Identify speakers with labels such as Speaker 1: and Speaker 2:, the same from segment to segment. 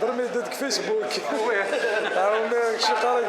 Speaker 1: درمي ضدك فيسبوك عاوني شي قاري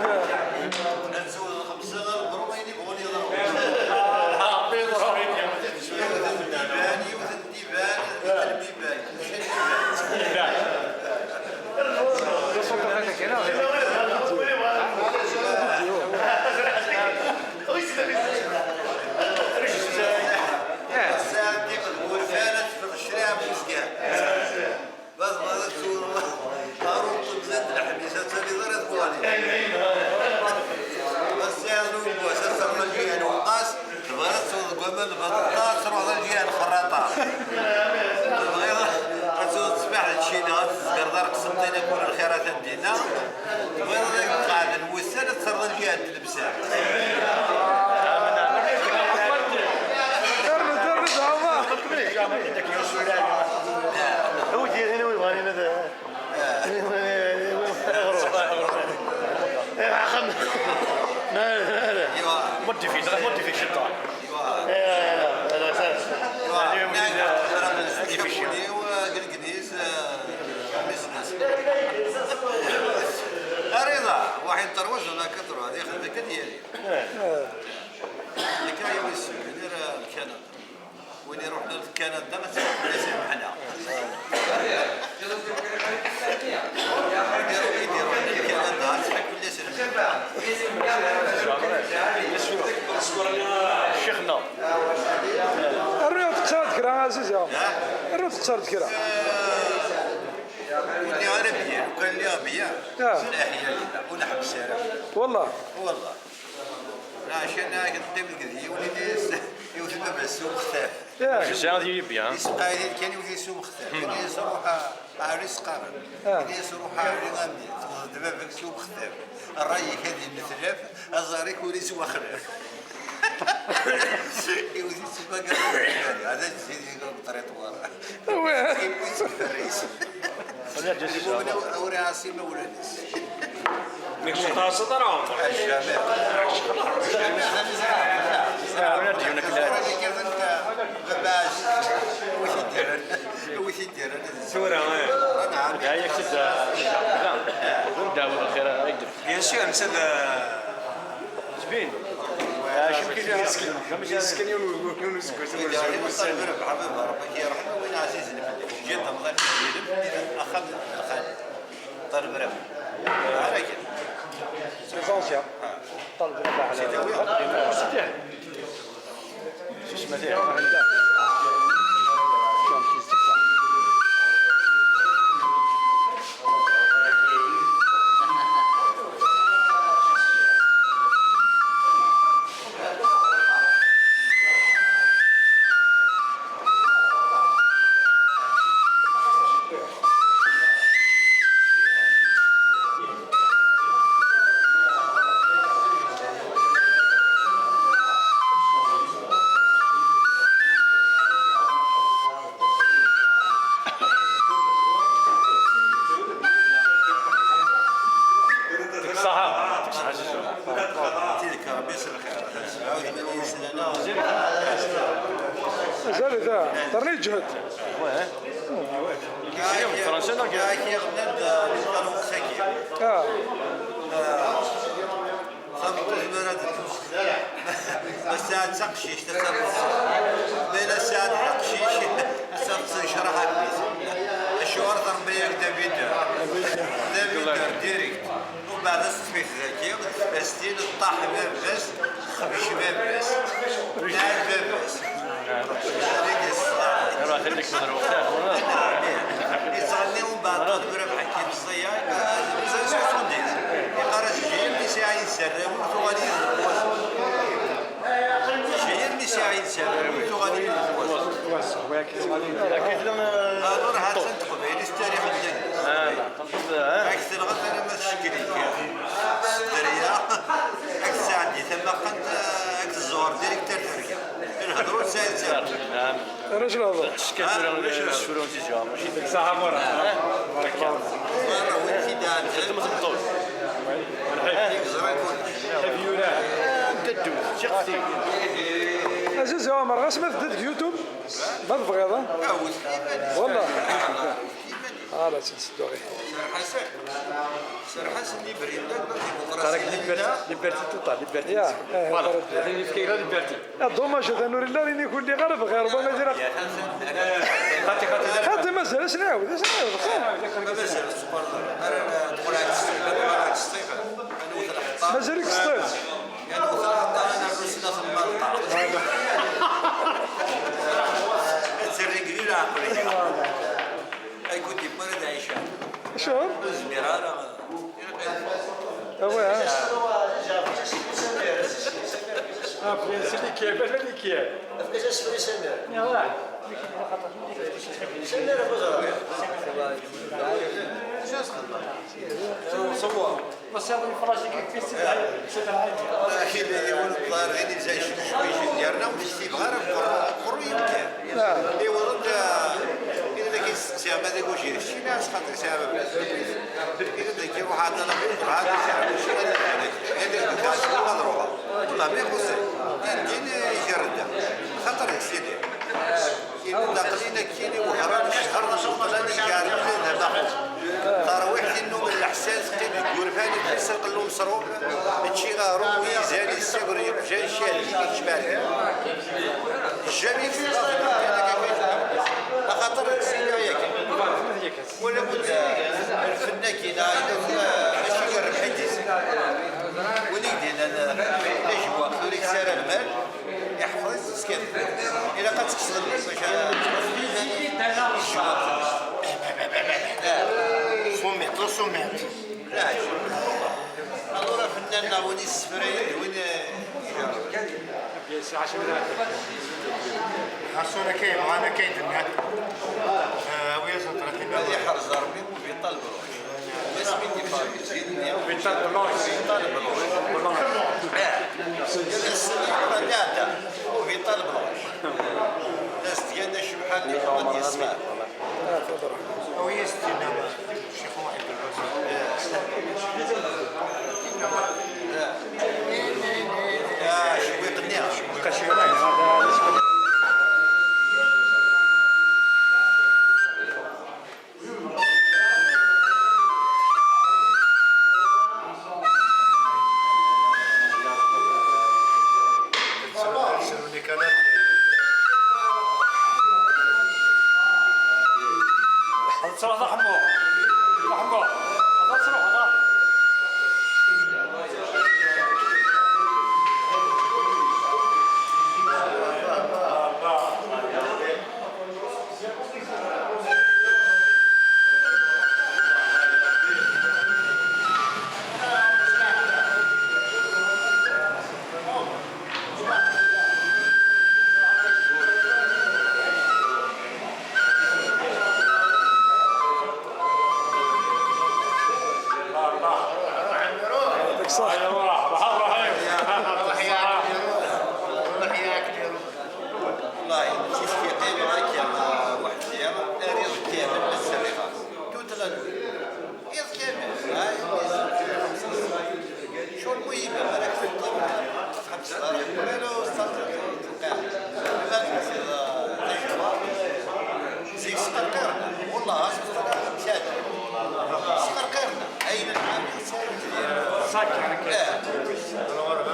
Speaker 2: مودي في الشطار واحد تروج ولا كثر هذه خدمه ديالي اللي كان يوسف ندير كندا وين رحنا لكندا ما تسمحناش معنا يديروا كندا تحك ولا شيخنا
Speaker 1: الرياض قصرت كرا عزيزه الرياض قصرت كرا
Speaker 2: ودي عربيه وكان لي ابيع سلاحيه ونحب الشارع والله عشان قدام القضيه وليدي يوث ما بالسوق مختلف
Speaker 3: جزائري بيان
Speaker 2: يسقى كان يوث السوق مختلف كان يروح عريس قارن كان يروح رغامي دابا فيك السوق مختلف الراي هذه مثلف الزاريك وليس وخلاف يوث السوق قال هذا جديد بطريقه ورا الرئيس
Speaker 3: ولا جزيره
Speaker 2: اوري عاصمه ولا ناس
Speaker 3: نقطه صدرهم
Speaker 2: ولا ديونا كلها كيف انت باش وش يدير
Speaker 3: صوره نعم هي كذا لا ونبدا بالخير يدير
Speaker 2: بيان سور مثل
Speaker 3: زبين شوف كيف
Speaker 2: مسكين يونس كويس حبيبي ربك يرحمه وين عزيز جد مغني اخذ الخالد طالب ربح على كده
Speaker 1: سيزونسيا طالب ربح على
Speaker 3: سيدي شو اسمه
Speaker 2: يسلنا
Speaker 1: مازال ذا ترني يجهد.
Speaker 3: واه فرنسا دونك
Speaker 2: كي غناد نقرا ساكي صافي البلد بس ساعة تقشيش بين ساعة تقشيش صافي شرح البيت الشوار ضرب لي دافيد ديريكت وبعد صفيت ذاكي باستين الطاح باباس خبيش باباس نعم باباس
Speaker 3: راه خليك مضروب
Speaker 2: يصغني ومن بعد طالب ربح كيف الصياد زي سوسونديز يقرا الجيل اللي ساعي يسرب وغادي الجيل اللي ساعي يسرب وغادي الور هاد القبيل يستريح الدنيا اكثر غدا انا ما تشكري الدريه اكثر عندي ثم قد الزور ديريكتور تركيا نهضروا ساعه
Speaker 1: رجل هذا.
Speaker 3: شكات شفرون تيجا ماشي
Speaker 1: ديك الساعة مرة.
Speaker 3: بارك الله.
Speaker 2: مرة وانتداد
Speaker 3: خدمة البطول.
Speaker 1: حبيونا.
Speaker 3: تدوز شختي.
Speaker 1: عزيز يا عمر غاس ما تدد يوتيوب ما تبغي هذا والله لا تنسدو غير
Speaker 2: سر حسن اللي برينا
Speaker 3: طارق ليبرتي توتال ليبرتي
Speaker 1: يا
Speaker 3: فوالا هذه فكرة ليبرتي
Speaker 1: دوماج هذا نور الله راني يقول لي غير بغير ربما يدير خاطي مازال اش نعاود
Speaker 2: مازال السوبر انا دخل على الصيف
Speaker 1: مازالك سطيت
Speaker 2: انا وصل انا الرسله ثم الطاق تسرق لي العقليه اي كنت برد عيشه
Speaker 1: شهر
Speaker 2: زميرة
Speaker 1: هو
Speaker 3: برنسيبي كيف هذا كيف
Speaker 4: كيفاش اسمي سمير؟
Speaker 3: يلا
Speaker 4: سمير ابو زهر
Speaker 3: صور بس هذا الفراشي كيف في ست
Speaker 2: لكن يقول الظاهر غير زي شويه ديالنا ومشتي بغير قرو يمكن يورد إذا كنت سامع هذا وشي شي ناس خاطر سامع إذا ذاك واحد أنا هذا سامع وشي هذا الناس مضروبة والله ما يخص الدين يجرده خاطر سيدي إذا داخلين كيني وحرام الشهر نشوط لنا كارم هذا تراويح النوم الحساس قد يقول فاني تسرق لهم صروف هادشي غارو ويزال السكر يبجا شاد يشبال الجميع في خاطر السيده ياك ولا بد الفنان كينا ماشي غير الحديث وليدي انا ليش وقت اللي سار المال يحفظ سكن الى قد تكسر الناس باش سمعت لا الورا فنان وين السفريه وين
Speaker 5: حسونا كيف وانا كيف النهار ويا زطرة
Speaker 2: هذه حرز ربي وفي طلب روح بس مني فاضي زيدني
Speaker 3: في طلب الله
Speaker 2: طلب روح السلام لا وفي طلب روح ناس ديالنا شبحان اللي قد يسمع
Speaker 5: او يستنى شيخ واحد
Speaker 2: يا شويق النيا
Speaker 3: صراحة حمو حمو هذا صراحة هذا
Speaker 5: صك يعني كيف.